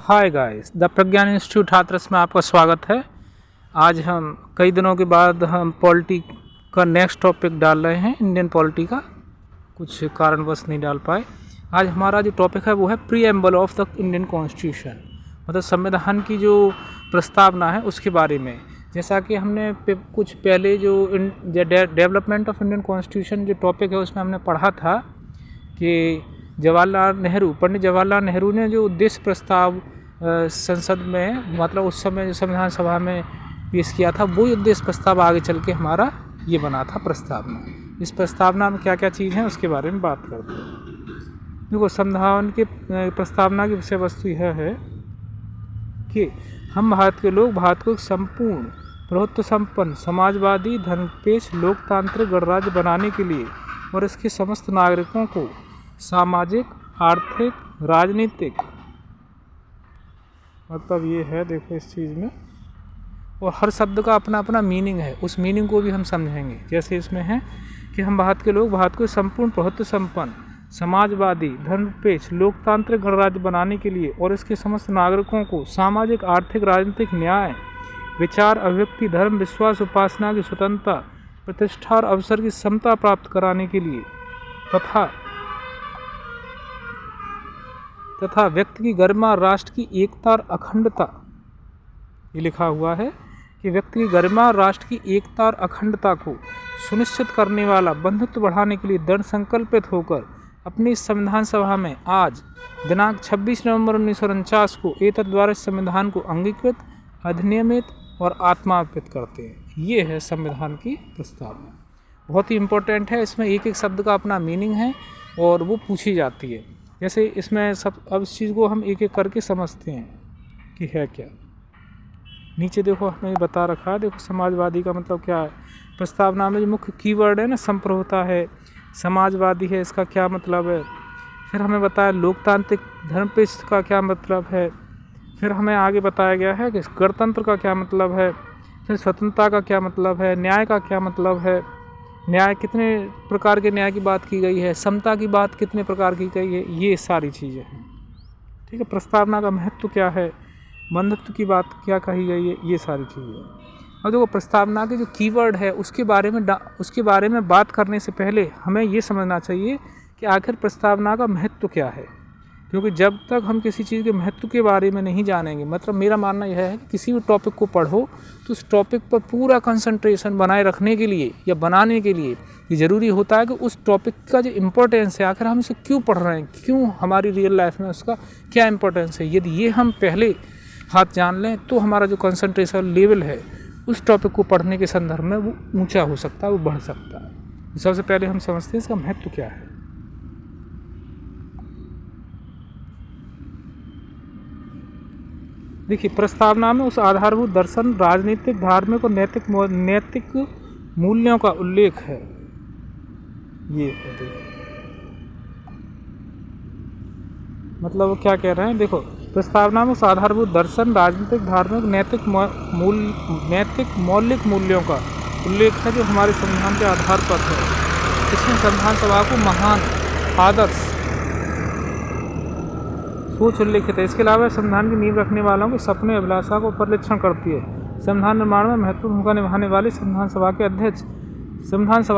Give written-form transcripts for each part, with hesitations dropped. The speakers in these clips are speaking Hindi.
Hi guys, the Pragyan institute Hathras में आपका स्वागत है। आज हम कई दिनों के बाद हम पॉलिटी का नेक्स्ट टॉपिक डाल रहे हैं। इंडियन पॉलिटी का कुछ कारणवश नहीं डाल पाए। आज हमारा जो टॉपिक है वो है preamble of the Indian constitution, मतलब संविधान की जो प्रस्तावना है उसके बारे में। जैसा कि हमने कुछ पहले जो डेवलपमेंट ऑफ इंडियन कॉन्स्टिट्यूशन जो टॉपिक है उसमें हमने पढ़ा था कि पंडित जवाहरलाल नेहरू ने जो उद्देश्य प्रस्ताव संसद में, मतलब उस समय जो संविधान सभा में पेश किया था, वो उद्देश्य प्रस्ताव आगे चल के हमारा ये बना था प्रस्तावना। इस प्रस्तावना में क्या क्या चीज़ हैं उसके बारे में बात करते हैं। देखो, संविधान के प्रस्तावना की विषय वस्तु यह है कि हम भारत के लोग भारत को एक संपूर्ण प्रभुत्व संपन्न समाजवादी धर्मनिरपेक्ष लोकतांत्रिक गणराज्य बनाने के लिए और इसके समस्त नागरिकों को सामाजिक, आर्थिक, राजनीतिक, मतलब ये है, देखो इस चीज़ में, और हर शब्द का अपना अपना मीनिंग है, उस मीनिंग को भी हम समझेंगे। जैसे इसमें है कि हम भारत के लोग भारत को संपूर्ण प्रभुत्व संपन्न समाजवादी धर्मनिरपेक्ष लोकतांत्रिक गणराज्य बनाने के लिए और इसके समस्त नागरिकों को सामाजिक, आर्थिक, राजनीतिक न्याय, विचार, अभिव्यक्ति, धर्म, विश्वास, उपासना की स्वतंत्रता, प्रतिष्ठा और अवसर की समता प्राप्त कराने के लिए तथा व्यक्ति की गरिमा, राष्ट्र की एकता और अखंडता, ये लिखा हुआ है कि व्यक्ति की गरिमा, राष्ट्र की एकता और अखंडता को सुनिश्चित करने वाला बंधुत्व बढ़ाने के लिए दृढ़ संकल्पित होकर अपनी संविधान सभा में आज दिनांक 26 नवंबर 1949 को एतद् द्वारा संविधान को अंगीकृत, अधिनियमित और आत्मार्पित करते हैं। ये है संविधान की प्रस्तावना। बहुत ही इम्पोर्टेंट है। इसमें एक एक शब्द का अपना मीनिंग है और वो पूछी जाती है। जैसे इसमें अब इस चीज़ को हम एक एक करके समझते हैं कि है क्या। नीचे देखो हमें बता रखा है, देखो समाजवादी का मतलब क्या है। प्रस्तावना में जो मुख्य कीवर्ड है ना, संप्रभुता है, समाजवादी है, इसका क्या मतलब है। फिर हमें बताया लोकतांत्रिक धर्मनिरपेक्ष का क्या मतलब है। फिर हमें आगे बताया गया है कि गणतंत्र का क्या मतलब है। फिर स्वतंत्रता का क्या मतलब है, न्याय का क्या मतलब है, न्याय कितने प्रकार के न्याय की बात की गई है, समता की बात कितने प्रकार की गई है, ये सारी चीज़ें हैं। ठीक है, प्रस्तावना का महत्व क्या है, बंधुत्व की बात क्या कही गई है, ये सारी चीज़ें। और देखो, प्रस्तावना के जो कीवर्ड है उसके बारे में बात करने से पहले हमें ये समझना चाहिए कि आखिर प्रस्तावना का महत्व क्या है। क्योंकि जब तक हम किसी चीज़ के महत्व के बारे में नहीं जानेंगे, मतलब मेरा मानना यह है कि किसी भी टॉपिक को पढ़ो तो उस टॉपिक पर पूरा कंसंट्रेशन बनाए रखने के लिए या बनाने के लिए ये ज़रूरी होता है कि उस टॉपिक का जो इम्पोर्टेंस है, आखिर हम इसे क्यों पढ़ रहे हैं, क्यों हमारी रियल लाइफ में उसका क्या इम्पोर्टेंस है। यदि ये हम पहले हाथ जान लें तो हमारा जो कंसंट्रेशन लेवल है उस टॉपिक को पढ़ने के संदर्भ में वो ऊँचा हो सकता है, वो बढ़ सकता है। सबसे पहले हम समझते हैं इसका महत्व क्या है। देखिए, प्रस्तावना में उस आधारभूत दर्शन, राजनीतिक, धार्मिक और नैतिक मूल्यों का उल्लेख है। ये है, देखो मतलब वो क्या कह रहे हैं। देखो, प्रस्तावना में उस आधारभूत दर्शन, राजनीतिक, धार्मिक, नैतिक मौलिक मूल्यों का उल्लेख है जो हमारे संविधान के आधार पर है। इसमें संविधान सभा को महान आदर्श सोच उल्लेखित है। इसके अलावा संविधान की नींव रखने वालों के सपने अभिलाषा को परिलक्षण करती है। संविधान निर्माण में महत्वपूर्ण भूमिका निभाने वाले संविधान सभा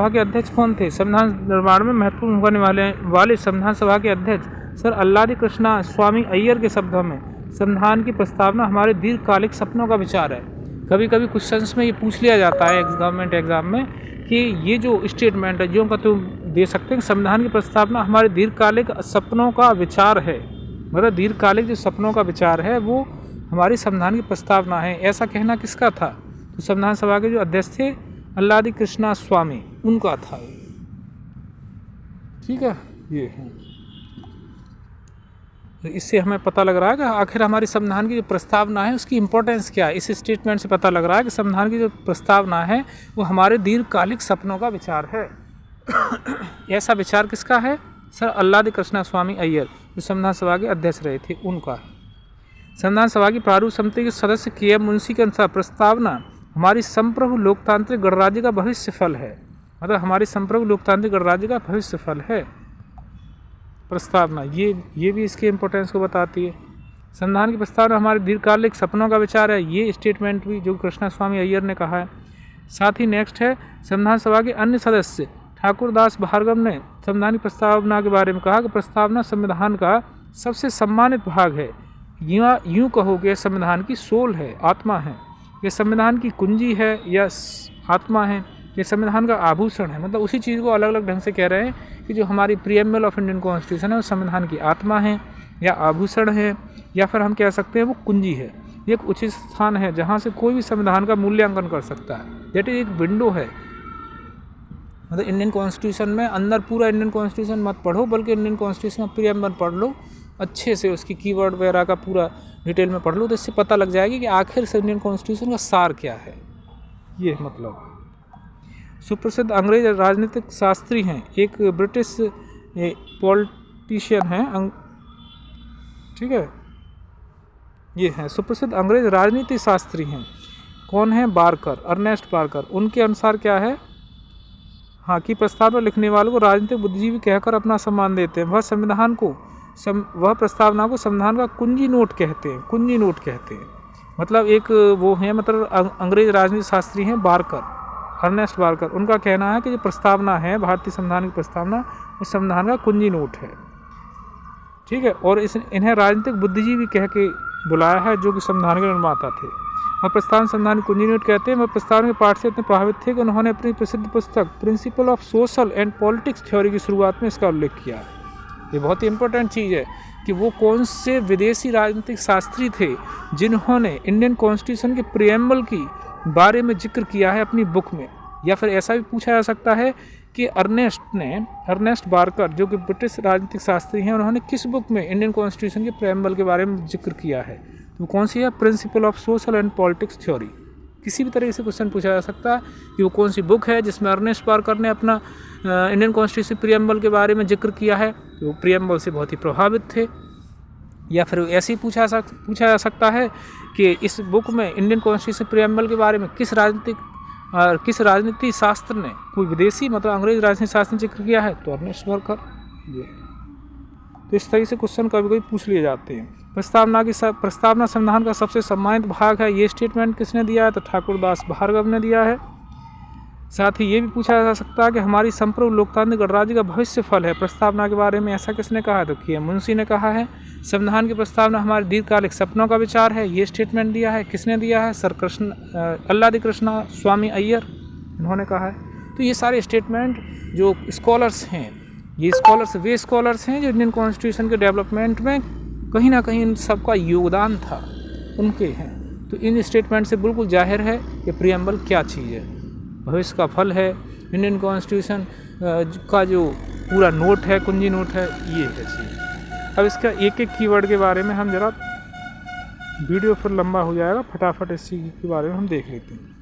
के अध्यक्ष कौन थे। संविधान निर्माण में महत्वपूर्ण भूमिका निभाने वाले संविधान सभा के अध्यक्ष सर अल्लादी कृष्णा स्वामी अय्यर के शब्दों में, संविधान की प्रस्तावना हमारे दीर्घकालिक सपनों का विचार है। कभी कभी क्वेश्चंस में ये पूछ लिया जाता है गवर्नमेंट एग्जाम में कि ये जो स्टेटमेंट है जो का तुम दे सकते हैं, संविधान की प्रस्तावना हमारे दीर्घकालिक सपनों का विचार है, मतलब दीर्घकालिक जो सपनों का विचार है वो हमारी संविधान की प्रस्तावना है। ऐसा कहना किसका था, तो संविधान सभा के जो अध्यक्ष थे अल्लादी कृष्णा स्वामी, उनका था। ठीक है, ये है। तो इससे हमें पता लग रहा है कि आखिर हमारी संविधान की जो प्रस्तावना है उसकी इम्पोर्टेंस क्या है। इस स्टेटमेंट से पता लग रहा है कि संविधान की जो प्रस्तावना है वो हमारे दीर्घकालिक सपनों का विचार है। ऐसा विचार किसका है, सर अल्लादी कृष्णा स्वामी अय्यर, जो संविधान सभा के अध्यक्ष रहे थे, उनका है। संविधान सभा की प्रारूप समिति के सदस्य के मुंशी के अनुसार प्रस्तावना हमारी संप्रभु लोकतांत्रिक गणराज्य का भविष्य फल है, मतलब हमारी संप्रभु लोकतांत्रिक गणराज्य का भविष्य फल है प्रस्तावना। ये भी इसके इम्पोर्टेंस को बताती है। संविधान की प्रस्तावना हमारे दीर्घकालिक सपनों का विचार है, ये स्टेटमेंट भी जो कृष्णस्वामी अय्यर ने कहा है। साथ ही नेक्स्ट है संविधान सभा के अन्य सदस्य ठाकुर दास भार्गव ने संविधान की प्रस्तावना के बारे में कहा कि प्रस्तावना संविधान का सबसे सम्मानित भाग है, यूँ कहो कि संविधान की सोल है, आत्मा है, ये संविधान की कुंजी है या आत्मा है, ये संविधान का आभूषण है। मतलब उसी चीज़ को अलग अलग ढंग से कह रहे हैं कि जो हमारी प्रीएम्बल ऑफ इंडियन कॉन्स्टिट्यूशन है वो संविधान की आत्मा है या आभूषण है, या फिर हम कह सकते हैं वो कुंजी है। ये एक उचित स्थान है जहाँ से कोई भी संविधान का मूल्यांकन कर सकता है। दैट इज एक विंडो है। मतलब इंडियन कॉन्स्टिट्यूशन में अंदर पूरा इंडियन कॉन्स्टिट्यूशन मत पढ़ो, बल्कि इंडियन कॉन्स्टिट्यूशन में प्रीएम्बल पढ़ लो अच्छे से, उसकी कीवर्ड वगैरह का पूरा डिटेल में पढ़ लो, तो इससे पता लग जाएगी कि आखिर से इंडियन कॉन्स्टिट्यूशन का सार क्या है। ये मतलब सुप्रसिद्ध अंग्रेज राजनीतिक शास्त्री हैं, एक ब्रिटिश पॉलिटिशियन हैं, ठीक है, ये हैं सुप्रसिद्ध अंग्रेज राजनीति शास्त्री हैं। कौन है? Barker, Ernest Barker. उनके अनुसार क्या है, हाँ, कि प्रस्तावना लिखने वालों को राजनीतिक बुद्धिजीवी कहकर अपना सम्मान देते हैं। वह प्रस्तावना को संविधान का कुंजी नोट कहते हैं, कुंजी नोट कहते हैं। मतलब एक वो है, मतलब अंग्रेज राजनीति शास्त्री हैं बारकर, अर्नेस्ट बारकर। उनका कहना है कि जो प्रस्तावना है भारतीय संविधान की प्रस्तावना, उस संविधान का कुंजी नोट है, ठीक है। और इन्हें राजनीतिक बुद्धिजीवी कह के बुलाया है जो कि संविधान के निर्माता थे। और प्रस्तावना संविधान कुंजी नोट कहते हैं। वह प्रस्तावना के पाठ से इतने प्रभावित थे कि उन्होंने अपनी प्रसिद्ध पुस्तक principle of social and politics theory की शुरुआत में इसका उल्लेख किया। ये बहुत ही इंपॉर्टेंट चीज़ है कि वो कौन से विदेशी राजनीतिक शास्त्री थे जिन्होंने इंडियन कॉन्स्टिट्यूशन के प्रीएम्बल की बारे में जिक्र किया है अपनी बुक में। या फिर ऐसा भी पूछा जा सकता है कि अर्नेस्ट बारकर जो कि ब्रिटिश राजनीतिक शास्त्री हैं, उन्होंने किस बुक में इंडियन कॉन्स्टिट्यूशन के प्रीएम्बल के बारे में जिक्र किया है, तो कौन सी है? Principle of social and politics theory. किसी भी तरीके से क्वेश्चन पूछा जा सकता है कि वो कौन सी बुक है जिसमें अर्नेस्ट बारकर ने अपना इंडियन कॉन्स्टिट्यूशन प्रीएम्बल के बारे में जिक्र किया है, तो वो प्रीएम्बल से बहुत ही प्रभावित थे। या फिर ऐसे ही पूछा जा सकता है कि इस बुक में इंडियन कॉन्स्टिट्यूशन प्रीएम्बल के बारे में किस राजनीति शास्त्र ने, कोई विदेशी मतलब अंग्रेज राजनीति शास्त्र ने जिक्र किया है, तो अर्नेस्ट बारकर। ये तो इस तरीके से क्वेश्चन कभी कभी पूछ लिए जाते हैं। प्रस्तावना संविधान का सबसे सम्मानित भाग है, ये स्टेटमेंट किसने दिया है? तो ठाकुर दास भार्गव ने दिया है। साथ ही ये भी पूछा जा सकता है कि हमारी संप्रभु लोकतांत्रिक गणराज्य का भविष्य फल है प्रस्तावना के बारे में, ऐसा किसने कहा है? तो के मुंशी ने कहा है। संविधान की प्रस्तावना हमारे दीर्घकालिक सपनों का विचार है, ये स्टेटमेंट दिया है, किसने दिया है? सर अल्लादी कृष्णा स्वामी अय्यर, इन्होंने कहा है। तो ये सारे स्टेटमेंट जो स्कॉलर्स हैं, ये वे स्कॉलर्स हैं जो इंडियन कॉन्स्टिट्यूशन के डेवलपमेंट में कहीं ना कहीं इन सबका योगदान था, उनके हैं। तो इन स्टेटमेंट से बिल्कुल जाहिर है कि प्रीएम्बल क्या चीज़ है, भविष्य का फल है, इंडियन कॉन्स्टिट्यूशन का जो पूरा नोट है, कुंजी नोट है, ये है चीज़। अब इसका एक एक कीवर्ड के बारे में हम जरा, वीडियो फिर लंबा हो जाएगा, फटाफट इस चीज़ के बारे में हम देख लेते हैं।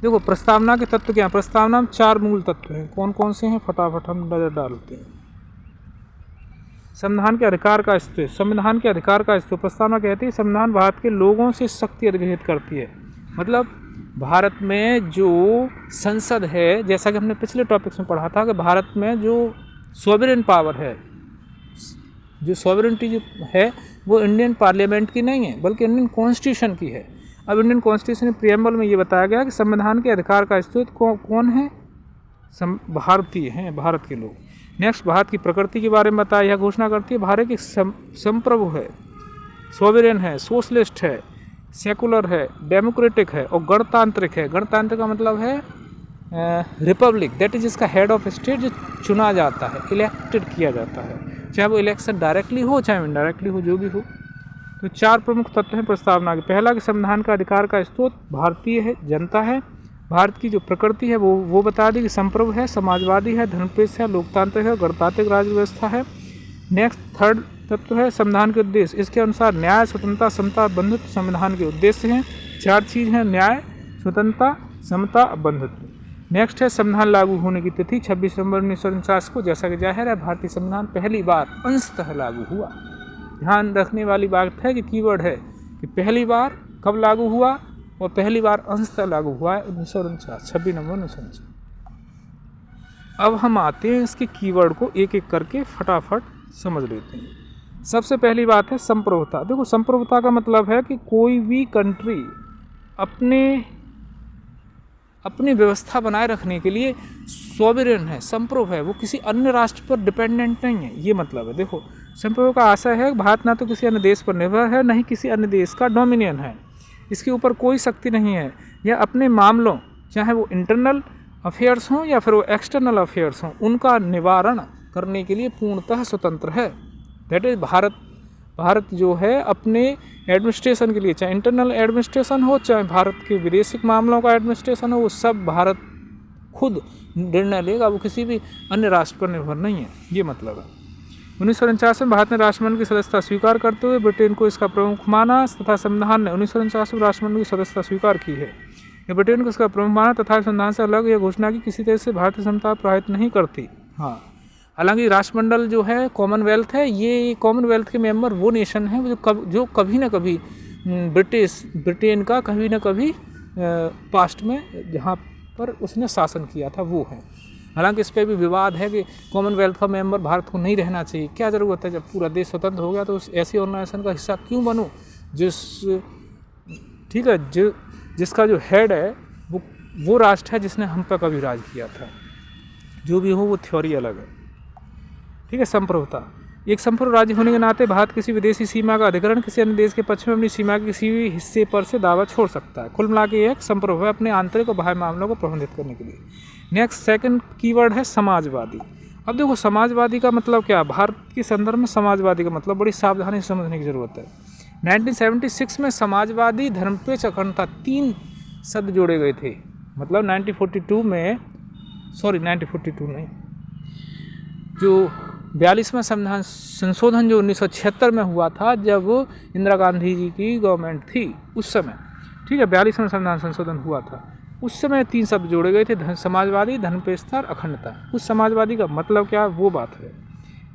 देखो प्रस्तावना के तत्व क्या हैं? प्रस्तावना में 4 मूल तत्व हैं। कौन कौन से हैं? फटाफट हम नज़र डालते हैं। संविधान के अधिकार का अस्तित्व। संविधान के अधिकार का अस्तित्व प्रस्तावना कहती है संविधान भारत के लोगों से शक्ति अधिग्रहित करती है। मतलब भारत में जो संसद है, जैसा कि हमने पिछले टॉपिक्स में पढ़ा था कि भारत में जो सॉवरेन पावर है, जो सॉवरेनिटी जो है वो इंडियन पार्लियामेंट की नहीं है बल्कि इंडियन कॉन्स्टिट्यूशन की है। अब इंडियन कॉन्स्टिट्यूशन प्रीएम्बल में ये बताया गया कि संविधान के अधिकार का अस्तित्व कौन है? भारतीय हैं, भारत के लोग। नेक्स्ट, भारत की प्रकृति के बारे में बताया, यह घोषणा करती है भारत एक संप्रभु है, सॉवरेन है, सोशलिस्ट है, सेकुलर है, डेमोक्रेटिक है और गणतांत्रिक है। गणतांत्रिक का मतलब है रिपब्लिक, दैट इज इसका हेड ऑफ स्टेट जो चुना जाता है, इलेक्टेड किया जाता है, चाहे वो इलेक्शन डायरेक्टली हो चाहे इनडायरेक्टली हो, जो भी हो। तो 4 प्रमुख तत्व हैं प्रस्तावना के। पहला कि संविधान का अधिकार का स्रोत भारतीय है, जनता है। भारत की जो प्रकृति है वो बता दी कि संप्रभु है, समाजवादी है, धर्मनिरपेक्ष है, लोकतांत्रिक है, गणतांत्रिक राज्य व्यवस्था है। नेक्स्ट, थर्ड तत्व है संविधान के उद्देश्य। इसके अनुसार न्याय, स्वतंत्रता, समता, बंधुत्व संविधान के उद्देश्य हैं। 4 चीज़ हैं, न्याय, स्वतंत्रता, समता, बंधुत्व। नेक्स्ट है संविधान लागू होने की तिथि 26 नवंबर 1949 को। जैसा कि जाहिर है भारतीय संविधान पहली बार अंशतः लागू हुआ। ध्यान रखने वाली बात है कि कीवर्ड है कि पहली बार कब लागू हुआ और पहली बार अंशतः लागू हुआ है 1949, 26 नवंबर 1949। अब हम आते हैं इसके कीवर्ड को एक एक करके फटाफट समझ लेते हैं। सबसे पहली बात है संप्रभुता। देखो संप्रभुता का मतलब है कि कोई भी कंट्री अपनी व्यवस्था बनाए रखने के लिए सॉवरेन है, संप्रभु है, वो किसी अन्य राष्ट्र पर डिपेंडेंट नहीं है, ये मतलब है। देखो संप्रभु का आशय है भारत ना तो किसी अन्य देश पर निर्भर है, न ही किसी अन्य देश का डोमिनियन है, इसके ऊपर कोई शक्ति नहीं है। यह अपने मामलों, चाहे वो इंटरनल अफेयर्स हों या फिर वो एक्सटर्नल अफेयर्स हों, उनका निवारण करने के लिए पूर्णतः स्वतंत्र है। दैट इज भारत जो है अपने एडमिनिस्ट्रेशन के लिए, चाहे इंटरनल एडमिनिस्ट्रेशन हो, चाहे भारत के विदेशिक मामलों का एडमिनिस्ट्रेशन हो, वो सब भारत खुद निर्णय लेगा, वो किसी भी अन्य राष्ट्र पर निर्भर नहीं है, ये मतलब है। 1949 में भारत ने राष्ट्रमंडल की सदस्यता स्वीकार करते हुए ब्रिटेन को इसका प्रमुख माना तथा संविधान ने 1949 में राष्ट्रमंडल की सदस्यता स्वीकार की है। यह ब्रिटेन को इसका प्रमुख माना तथा संविधान से अलग यह घोषणा की किसी तरह से भारतीय क्षमता प्रभावित नहीं करती। हाँ, हालांकि राष्ट्रमंडल जो है कॉमनवेल्थ है, ये कॉमनवेल्थ के मेंबर वो नेशन है जो कभी ना कभी ब्रिटेन का कभी ना कभी पास्ट में जहाँ पर उसने शासन किया था वो है। हालांकि इस पर भी विवाद है कि कॉमनवेल्थ का मेंबर भारत को नहीं रहना चाहिए, क्या ज़रूरत है, जब पूरा देश स्वतंत्र हो गया तो उस ऐसी ऑर्गेनाइजेशन का हिस्सा क्यों बनूं जिसका जो हेड है वो राष्ट्र है जिसने हम पर कभी राज किया था। जो भी हो वो थ्योरी अलग है, ठीक है। संप्रभुता, एक संप्रभु राज्य होने के नाते भारत किसी विदेशी सीमा का अधिग्रहण किसी अन्य देश के पक्ष में अपनी सीमा के किसी भी हिस्से पर से दावा छोड़ सकता है। कुल मिला के एक संप्रभु है अपने आंतरिक और बाह्य मामलों को प्रबंधित करने के लिए। नेक्स्ट सेकंड कीवर्ड है समाजवादी। अब देखो समाजवादी का मतलब क्या, भारत के संदर्भ में समाजवादी का मतलब बड़ी सावधानी से समझने की जरूरत है। 1976 में समाजवादी, धर्मनिरपेक्ष, अखंडता 3 शब्द जोड़े गए थे। मतलब 1942 नहीं, जो 42वां संविधान संशोधन जो 1976 में हुआ था, जब इंदिरा गांधी जी की गवर्नमेंट थी उस समय, ठीक है, 42वां संविधान संशोधन हुआ था, उस समय 3 शब्द जोड़े गए थे, समाजवादी, धर्मनिरपेक्षता और अखंडता। उस समाजवादी का मतलब क्या, वो बात है।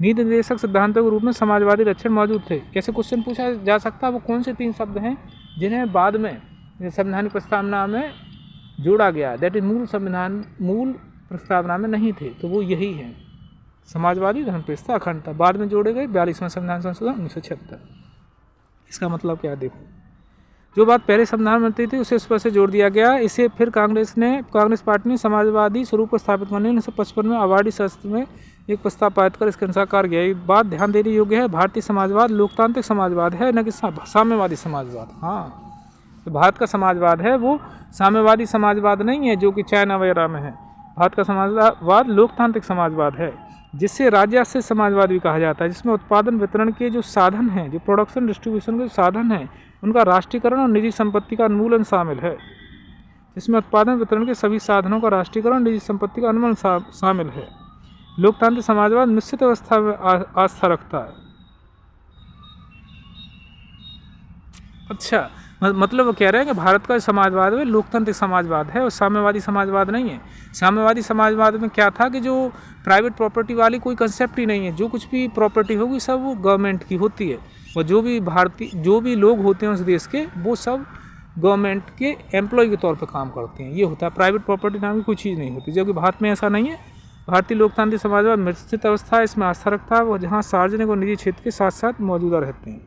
नीति निर्देशक सिद्धांतों के रूप में समाजवादी लक्षण मौजूद थे। कैसे क्वेश्चन पूछा जा सकता है, वो कौन से 3 शब्द हैं जिन्हें बाद में संवैधानिक प्रस्तावना में जोड़ा गया, दैट इज मूल प्रस्तावना में नहीं थे, तो वो यही है, समाजवादी, धर्मनिरपेक्षता, अखंडता, बाद में जोड़े गए 42वां संविधान संशोधन 1976। इसका मतलब क्या है, देखो जो बात पहले संविधान में थी उसे इस पर से जोड़ दिया गया। इसे फिर कांग्रेस पार्टी ने समाजवादी स्वरूप को स्थापित करने 1955 में आवाडी शास्त्र में एक प्रस्ताव पारित कर इसके अनुसार कार्य किया। ये बात ध्यान देने योग्य है, भारतीय समाजवाद लोकतांत्रिक समाजवाद है, न कि साम्यवादी समाजवाद। हाँ, तो भारत का समाजवाद है वो साम्यवादी समाजवाद नहीं है जो कि चाइना वगैरह में है। भारत का समाजवाद लोकतांत्रिक समाजवाद है, जिससे राज्याश्रित समाजवाद भी कहा जाता है, जिसमें उत्पादन वितरण के जो साधन हैं, जो प्रोडक्शन डिस्ट्रीब्यूशन के साधन हैं, उनका राष्ट्रीयकरण और निजी संपत्ति का उन्मूलन शामिल है। जिसमें उत्पादन वितरण के सभी साधनों का राष्ट्रीयकरण, निजी संपत्ति का उन्मूलन शामिल है। लोकतांत्रिक समाजवाद निश्चित अवस्था में आस्था रखता है। अच्छा, मतलब वो कह रहे हैं कि भारत का समाजवाद है लोकतांत्रिक समाजवाद है और साम्यवादी समाजवाद नहीं है। साम्यवादी समाजवाद में क्या था कि जो प्राइवेट प्रॉपर्टी वाली कोई कंसेप्ट ही नहीं है, जो कुछ भी प्रॉपर्टी होगी सब वो गवर्नमेंट की होती है, और जो भी लोग होते हैं उस देश के, वो सब गवर्नमेंट के एम्प्लॉय के तौर पर काम करते हैं। ये होता है, प्राइवेट प्रॉपर्टी नाम की कोई चीज़ नहीं होती, जबकि भारत में ऐसा नहीं है। भारतीय लोकतांत्रिक समाजवाद निश्चित अवस्था है, इसमें आस्था रखता है, वो जहाँ सार्वजनिक और निजी क्षेत्र के साथ साथ मौजूदा रहते हैं।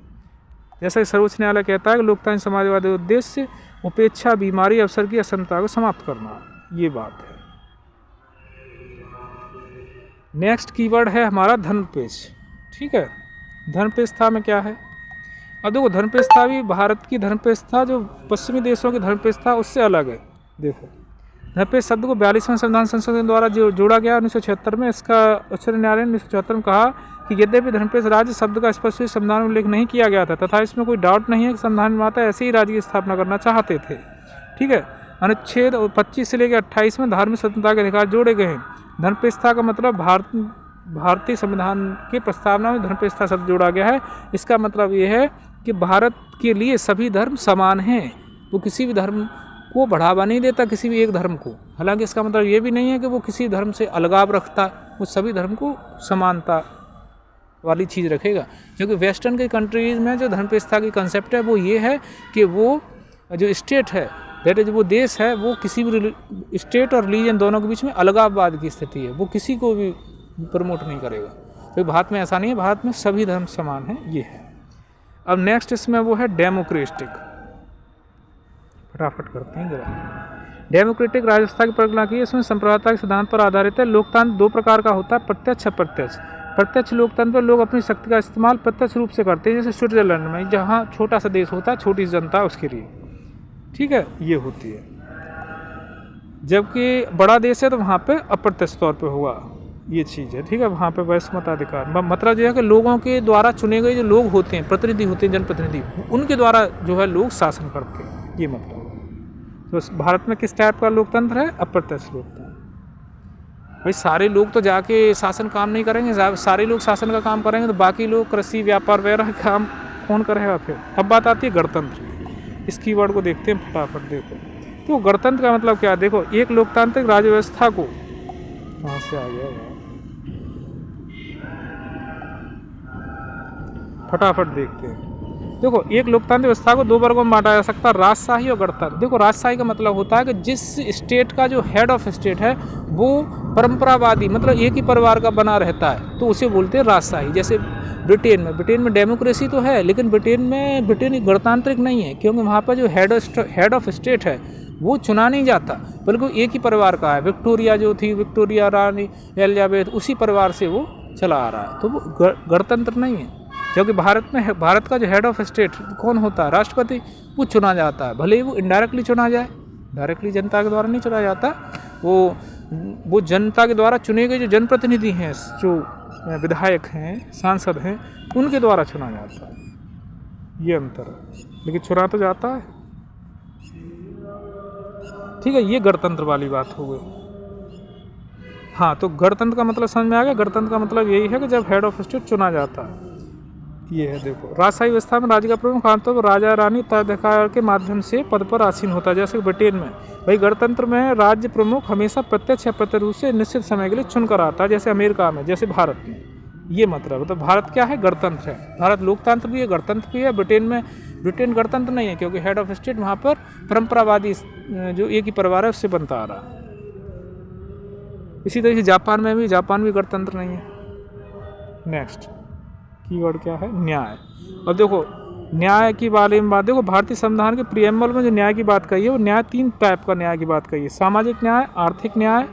जैसा कि सर्वोच्च न्यायालय कहता है कि लोकतांत्रिक समाजवाद का उद्देश्य उपेक्षा, बीमारी, अवसर की असमता को समाप्त करना, ये बात है। नेक्स्ट कीवर्ड है हमारा धर्मनिरपेक्ष, ठीक है। धर्मनिरपेक्षता में क्या है, अब देखो धर्मनिरपेक्षता भी भारत की धर्मनिरपेक्षता जो पश्चिमी देशों की धर्मनिरपेक्षता उससे अलग है। देखो धर्मनिरपेक्ष शब्द को 42वां संविधान संशोधन द्वारा जो जोड़ा गया 1976 में, इसका उच्च न्यायालय ने 1974 में कहा कि यद्यपि धर्मनिरपेक्ष राज्य शब्द का स्पष्ट संविधान में उल्लेख नहीं किया गया था, तथा इसमें कोई डाउट नहीं है कि संविधान निर्माता ऐसे ही राज्य की स्थापना करना चाहते थे, ठीक है। अनुच्छेद 25 से लेकर 28 में धार्मिक स्वतंत्रता के अधिकार जोड़े गए हैं। धर्मनिरपेक्षता का मतलब भारतीय संविधान की प्रस्तावना में धर्मनिरपेक्षता शब्द जोड़ा गया है। इसका मतलब ये है कि भारत के लिए सभी धर्म समान हैं, वो किसी भी धर्म को बढ़ावा नहीं देता, किसी भी एक धर्म को। हालांकि इसका मतलब ये भी नहीं है कि वो किसी धर्म से अलगाव रखता, वो सभी धर्म को समानता वाली चीज़ रखेगा। क्योंकि वेस्टर्न के कंट्रीज़ में जो धर्मनिरपेक्षता की कंसेप्ट है वो ये है कि वो जो स्टेट है, दैट इज वो देश है, वो किसी भी स्टेट और रिलीजन दोनों के बीच में अलगाववाद की स्थिति है, वो किसी को भी प्रमोट नहीं करेगा। तो भारत में ऐसा नहीं है, भारत में सभी धर्म समान हैं, ये है। अब नेक्स्ट इसमें वो है डेमोक्रेटिक, फटाफट करते हैं जरा। डेमोक्रेटिक राज्य व्यवस्था की परिकल्पना की, इसमें संप्रभुता के सिद्धांत पर आधारित है। लोकतंत्र दो प्रकार का होता है, प्रत्यक्ष अप्रत्यक्ष। प्रत्यक्ष लोकतंत्र में लोग अपनी शक्ति का इस्तेमाल प्रत्यक्ष रूप से करते हैं, जैसे स्विट्जरलैंड में, जहाँ छोटा सा देश होता है, छोटी सी जनता उसके लिए, ठीक है, ये होती है। जबकि बड़ा देश है तो वहाँ पे अप्रत्यक्ष तौर पे हुआ, ये चीज़ है, ठीक है। वहाँ पे वैश्य मताधिकार मतलब ये है कि लोगों के द्वारा चुने गए जो लोग होते हैं, प्रतिनिधि होते हैं, जनप्रतिनिधि, उनके द्वारा जो है लोग शासन करते हैं, ये मतलब। तो भारत में किस टाइप का लोकतंत्र है? अप्रत्यक्ष लोकतंत्र। भाई सारे लोग तो जाके शासन काम नहीं करेंगे, सारे लोग शासन का काम करेंगे तो बाकी लोग कृषि व्यापार वगैरह काम कौन करेगा फिर? अब बात आती है गणतंत्र। इस कीवर्ड को देखते हैं फटाफट। देखो तो गणतंत्र का मतलब क्या है? देखो, एक लोकतांत्रिक राज्य व्यवस्था को, कहाँ से आ गया, फटाफट देखते हैं। देखो, एक लोकतांत्रिक व्यवस्था को दो वर्गों में बांटा जा सकता है, राजशाही और गणतंत्र। देखो, राजशाही का मतलब होता है कि जिस स्टेट का जो हेड ऑफ स्टेट है वो परंपरावादी, मतलब एक ही परिवार का बना रहता है, तो उसे बोलते हैं राजशाही। जैसे ब्रिटेन में डेमोक्रेसी तो है, लेकिन ब्रिटेन गणतांत्रिक नहीं है, क्योंकि वहाँ पर जो हेड ऑफ स्टेट है वो चुना नहीं जाता, बल्कि एक ही परिवार का है। विक्टोरिया रानी एलिजाबेथ, उसी परिवार से वो चला आ रहा है, तो वो गणतंत्र नहीं है। क्योंकि भारत का जो हेड ऑफ स्टेट कौन होता है? राष्ट्रपति। वो चुना जाता है, भले ही वो इनडायरेक्टली चुना जाए, डायरेक्टली जनता के द्वारा नहीं चुना जाता, वो जनता के द्वारा चुने गए जो जनप्रतिनिधि हैं, जो विधायक हैं, सांसद हैं, उनके द्वारा चुना जाता है, ये अंतर है। लेकिन चुना तो जाता है, ठीक है। ये गणतंत्र वाली बात हो गई। हाँ, तो गणतंत्र का मतलब समझ में आ गया। गणतंत्र का मतलब यही है कि जब हेड ऑफ स्टेट चुना जाता है, ये है। देखो, राजशाही व्यवस्था में राज्य का प्रमुख आमतौर पर राजा रानी उत्तराधिकार के माध्यम से पद पर आसीन होता है, जैसे ब्रिटेन में। भाई गणतंत्र में राज्य प्रमुख हमेशा प्रत्यक्ष या अप्रत्यक्ष रूप से निश्चित समय के लिए चुनकर आता है, जैसे अमेरिका में, जैसे भारत में। ये मतलब तो भारत क्या है? गणतंत्र है। भारत लोकतंत्र भी है, गणतंत्र भी है। ब्रिटेन गणतंत्र नहीं है, क्योंकि हेड ऑफ स्टेट वहाँ पर परंपरावादी जो एक ही परिवार है उससे बनता आ रहा है। इसी तरीके से जापान भी गणतंत्र नहीं है। नेक्स्ट कीवर्ड क्या है? न्याय। और देखो, न्याय की बारे में बात, देखो भारतीय संविधान के प्रीएम्बल में जो न्याय की बात कही है, वो न्याय 3 टाइप का न्याय की बात कही है। सामाजिक न्याय, आर्थिक न्याय,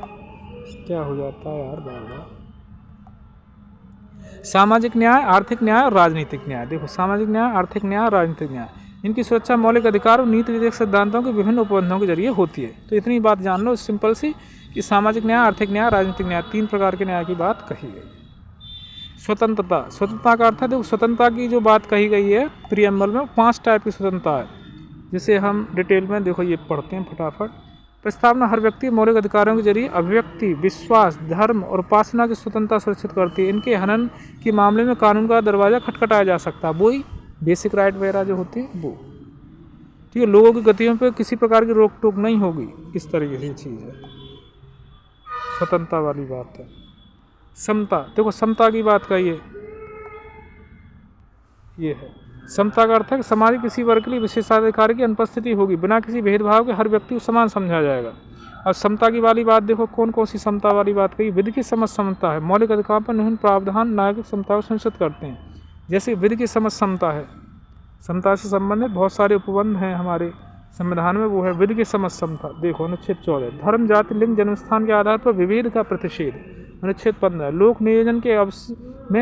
क्या हो जाता है यार बार-बार, सामाजिक न्याय, आर्थिक न्याय और राजनीतिक न्याय। देखो, सामाजिक न्याय, आर्थिक न्याय और राजनीतिक न्याय, इनकी सुरक्षा मौलिक अधिकार और नीति विधेयक सिद्धांतों के विभिन्न उपबंधों के जरिए होती है। तो इतनी बात जान लो सिंपल सी, कि सामाजिक न्याय, आर्थिक न्याय, राजनीतिक न्याय, 3 प्रकार के न्याय की बात कही गई। स्वतंत्रता का अर्थ है, देखो स्वतंत्रता की जो बात कही गई है प्रीएम्बल में, 5 टाइप की स्वतंत्रता है, जिसे हम डिटेल में देखो ये पढ़ते हैं फटाफट। प्रस्तावना हर व्यक्ति मौलिक अधिकारों के जरिए अभिव्यक्ति, विश्वास, धर्म और उपासना की स्वतंत्रता सुरक्षित करती है। इनके हनन के मामले में कानून का दरवाजा खटखटाया जा सकता है, वही बेसिक राइट वगैरह जो होती है वो, ठीक है। लोगों की गतियों पर किसी प्रकार की रोक टोक नहीं होगी, इस तरीके से चीज़ है, स्वतंत्रता वाली बात है। समता, देखो समता की बात कहिए, ये है। समता का अर्थ है कि समाज के किसी वर्ग के लिए विशेषाधिकार की अनुपस्थिति होगी, बिना किसी भेदभाव के हर व्यक्ति को समान समझा जाएगा। और समता की वाली बात देखो, कौन कौन सी समता वाली बात कही? विधि की समझ समता है, मौलिक अधिकार पर न्यूनतम प्रावधान नागरिक समता को सुनिश्चित करते हैं। जैसे विधि की समझ समता है, समता से संबंधित बहुत सारे उपबंध हैं हमारे संविधान में, वो है विधि की समझ समता। देखो अनुच्छेद 14, धर्म, जाति, लिंग, जन्मस्थान के आधार पर विभेद का प्रतिषेध। अनुच्छेद 15, लोक नियोजन के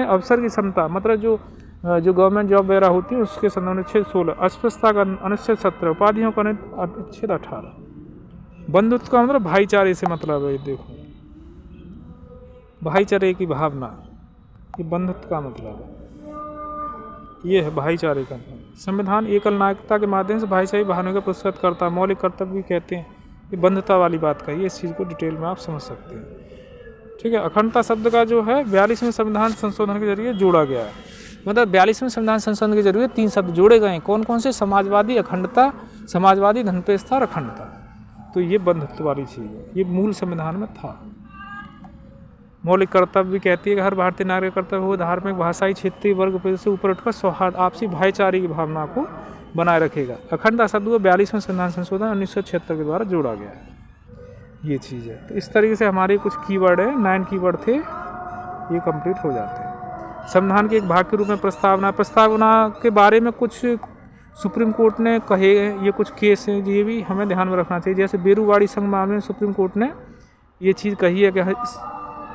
अवसर की समता, मतलब जो गवर्नमेंट जॉब वगैरह होती है उसके संबंध। अनुच्छेद 16, अस्पृश्यता का अनुच्छेद 17, उपाधियों का अनुच्छेद 18। बंधुत्व का मतलब भाईचारे से मतलब है, देखो भाईचारे की भावना, ये बंधुत्व का मतलब है, ये है भाईचारे का। संविधान एकल नागरिकता के माध्यम से भाईचारे भावना का पुरस्कृत करता है, मौलिक कर्तव्य भी कहते हैं। ये बंधुता वाली बात कही है, इस चीज़ को डिटेल में आप समझ सकते हैं, ठीक है। अखंडता शब्द का जो है 42वें संविधान संशोधन के जरिए जोड़ा गया है, मतलब 42वें संविधान संशोधन के जरिए 3 शब्द जोड़े गए हैं। कौन कौन से? समाजवादी, अखंडता, समाजवादी, धर्मनिरपेक्षता और अखंडता। तो ये बंधुत्व वाली चीज़ है, ये मूल संविधान में था। मौलिक कर्तव्य भी कहती है कि हर भारतीय नागरिक कर्तव्य हो धार्मिक, भाषाई, क्षेत्रीय वर्ग से ऊपर उठकर सौहार्द, आपसी भाईचारे की भावना को बनाए रखेगा। अखंडता शब्द को 42वें संविधान संशोधन 1976 के द्वारा जोड़ा गया है, ये चीज़ है। तो इस तरीके से हमारे कुछ कीवर्ड है, 9 कीवर्ड थे, ये कंप्लीट हो जाते हैं। संविधान के एक भाग के रूप में प्रस्तावना के बारे में कुछ सुप्रीम कोर्ट ने कहे, ये कुछ केस हैं, ये भी हमें ध्यान में रखना चाहिए। जैसे बेरूवाड़ी संघ मामले में सुप्रीम कोर्ट ने ये चीज़ कही है कि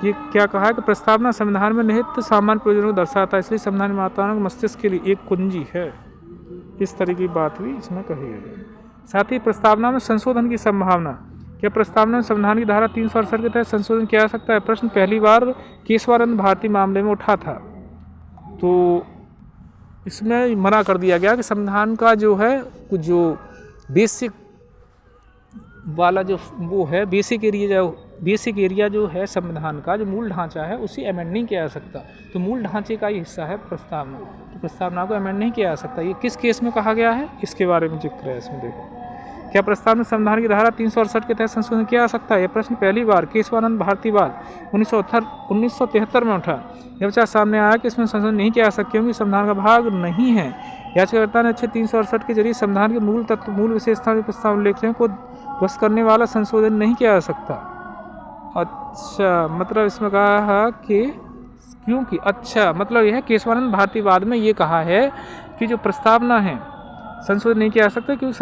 ये क्या कहा है कि प्रस्तावना संविधान में निहित सामान्य प्रयोजनों को दर्शाता है, इसलिए संविधान माताओं के मस्तिष्क के लिए एक कुंजी है। इस तरह की बात भी इसमें कही है। साथ ही प्रस्तावना में संशोधन की संभावना, क्या प्रस्तावना में संविधान की धारा 368 के तहत संशोधन किया जा सकता है? प्रश्न पहली बार केशवानंद भारती मामले में उठा था, तो इसमें मना कर दिया गया कि संविधान का जो है कुछ जो बेसिक वाला जो वो है बेसिक एरिया जो है संविधान का जो मूल ढांचा है उसे अमेंड नहीं किया जा सकता। तो मूल ढांचे का ही हिस्सा है प्रस्तावना, तो प्रस्तावना को अमेंड नहीं किया जा सकता। ये किस केस में कहा गया है, इसके बारे में जिक्र है इसमें। देखो, क्या प्रस्तावना संविधान की धारा 368 के तहत संशोधन किया जा सकता है? यह प्रश्न पहली बार केशवानंद भारतीवाद 1973 में उठा। यह विचार सामने आया कि इसमें संशोधन नहीं किया जा सकता क्योंकि संविधान का भाग नहीं है। याचिकाकर्ता ने 368 के जरिए संविधान के मूल तत्व मूल विशेषताओं के प्रस्ताव उल्लेखों को ध्वस्त करने वाला संशोधन नहीं किया जा सकता। अच्छा, मतलब इसमें कहा है कि क्योंकि मतलब यह है केशवानंद भारतीवाद में ये कहा है कि जो प्रस्तावना है संशोधन नहीं किया जा सकता क्योंकि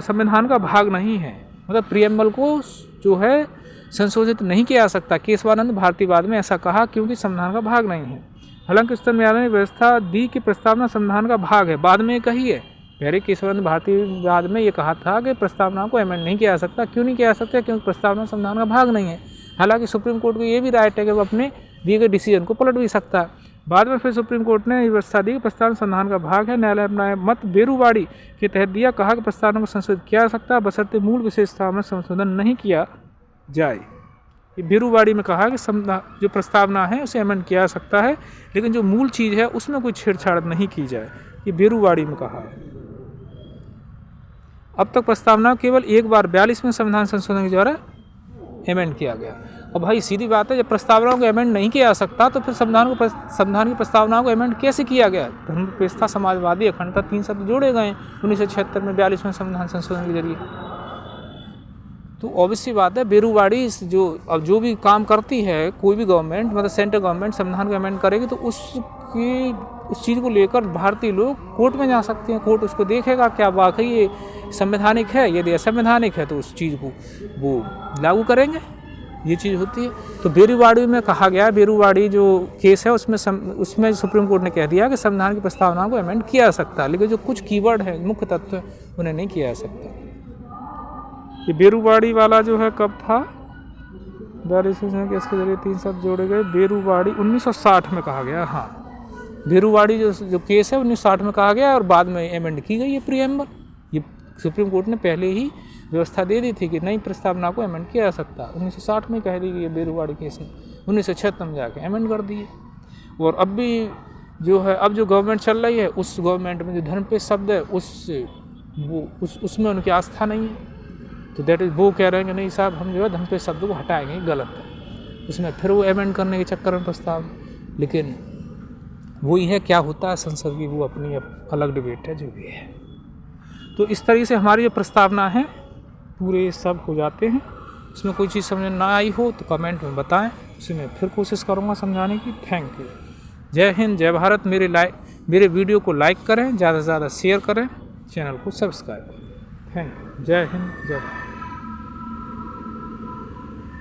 संविधान का भाग नहीं है, मतलब प्रियम्बल को जो है संशोधित नहीं किया जा सकता। केशवानंद भारतीवाद में ऐसा कहा क्योंकि संविधान का भाग नहीं है। हालांकि उच्चतम न्यायालय ने व्यवस्था दी कि प्रस्तावना संविधान का भाग है, बाद में कही है। पहले केशवानंद भारतीवाद में ये कहा था कि प्रस्तावना को अमेंड नहीं किया जा सकता। क्यों नहीं किया जा सकता? क्योंकि प्रस्तावना संविधान का भाग नहीं है। हालांकि सुप्रीम कोर्ट को ये भी राइट है कि वो अपने दिए गए डिसीजन को पलट भी सकता है। बाद में फिर सुप्रीम कोर्ट ने व्यवस्था दी कि प्रस्तावना संविधान का भाग है। न्यायालय अपना मत बेरूवाड़ी के तहत दिया, कहा कि प्रस्तावना को संशोधित किया जा सकता है बशर्ते मूल विशेषताओं में संशोधन नहीं किया जाए। ये बेरूवाड़ी में कहा कि जो प्रस्तावना है उसे अमेंड किया जा सकता है, लेकिन जो मूल चीज़ है उसमें कोई छेड़छाड़ नहीं की जाए। ये बेरूवाड़ी में कहा है। अब तक प्रस्तावना केवल एक बार 42वें संविधान संशोधन के द्वारा अमेंड किया गया। और भाई सीधी बात है, जब प्रस्तावनाओं को अमेंड नहीं किया जा सकता तो फिर संविधान की प्रस्तावनाओं को अमेंड कैसे किया गया? धर्मनिरपेक्षता, समाजवादी, अखंडता, 3 शब्द जोड़े गए 1976 में 42वें संविधान संशोधन के जरिए। तो ऑब्वियसली बात है, बेरूवाड़ी जो भी काम करती है कोई भी गवर्नमेंट, मतलब सेंट्रल गवर्नमेंट संविधान को अमेंड करेगी तो उस चीज़ को लेकर भारतीय लोग कोर्ट में जा सकते हैं। कोर्ट उसको देखेगा क्या वाकई ये संवैधानिक है, यदि असंवैधानिक है तो उस चीज़ को वो लागू करेंगे। ये चीज़ होती है। तो बेरूवाड़ी में कहा गया, बेरूवाड़ी जो केस है उसमें सुप्रीम कोर्ट ने कह दिया कि संविधान की प्रस्तावना को अमेंड किया जा सकता है, लेकिन जो कुछ कीवर्ड है, मुख्य तत्व, उन्हें नहीं किया जा सकता। ये बेरूवाड़ी वाला जो है कब था? 42वें केस के जरिए 3 शब्द जोड़े गए। बेरूवाड़ी 1960 में कहा गया। हाँ, बेरूवाड़ी जो केस है 1960 में कहा गया और बाद में अमेंड की गई है प्रीएम्बल। ये सुप्रीम कोर्ट ने पहले ही व्यवस्था दे दी थी कि नई प्रस्तावना को अमेंड किया जा सकता। 1960 में कह दी गई बेरूवाड़ी केस में, 1976 में जाके अमेंड कर दिए। और अब भी जो है, अब जो गवर्नमेंट चल रही है उस गवर्नमेंट में जो धर्मपेश शब्द है उसमें उनकी आस्था नहीं है। तो दैट इज वो कह रहे हैं कि नहीं साहब, हम जो है धर्मपेश शब्द को हटाएंगे, गलत है। उसमें फिर वो अमेंड करने के चक्कर में प्रस्ताव, लेकिन वही है, क्या होता है संसद की वो अपनी अलग डिबेट है जो भी है। तो इस तरीके से हमारी जो प्रस्तावना है पूरे सब हो जाते हैं। इसमें कोई चीज़ समझ ना आई हो तो कमेंट में बताएं, उसी में फिर कोशिश करूँगा समझाने की। Thank you. जय हिंद, जय भारत। मेरे वीडियो को लाइक करें, ज़्यादा से ज़्यादा शेयर करें, चैनल को सब्सक्राइब करें। Thank you. जय हिंद, जय भारत।